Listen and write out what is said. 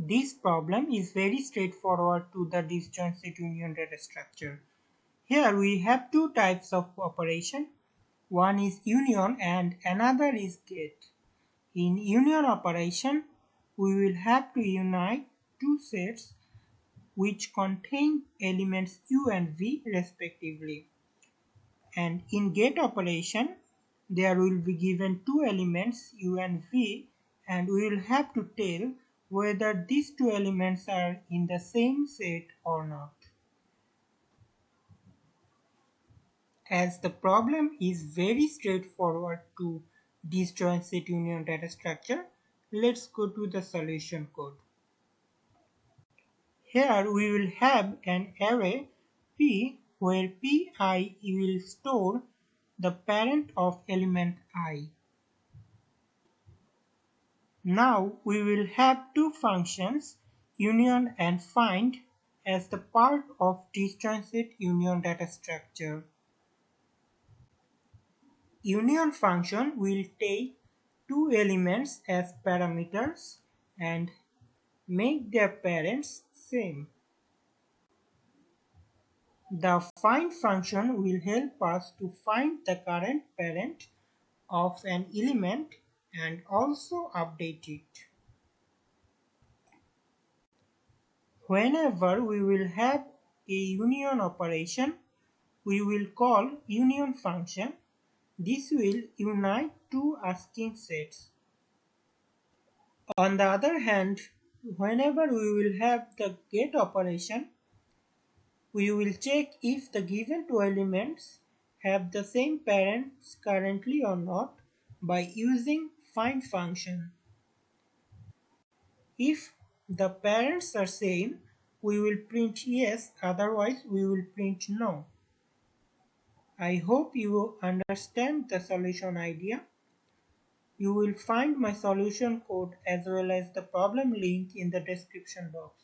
This problem is very straightforward to the disjoint set union data structure. Here we have two types of operation. One is union and another is get. In union operation, we will have to unite two sets which contain elements u and v respectively. And in get operation, there will be given two elements u and v, and we will have to tell whether these two elements are in the same set or not. As the problem is very straightforward to disjoint set union data structure, let's go to the solution code. Here we will have an array P where Pi will store the parent of element I. Now we will have two functions, union and find, as the part of disjoint set union data structure. Union function will take two elements as parameters and make their parents same. The find function will help us to find the current parent of an element and also update it. Whenever we will have a union operation, we will call union function. This will unite two asking sets. On the other hand, whenever we will have the get operation, we will check if the given two elements have the same parents currently or not by using find function. If the parents are same, we will print yes, otherwise we will print no. I hope you understand the solution idea. You will find my solution code as well as the problem link in the description box.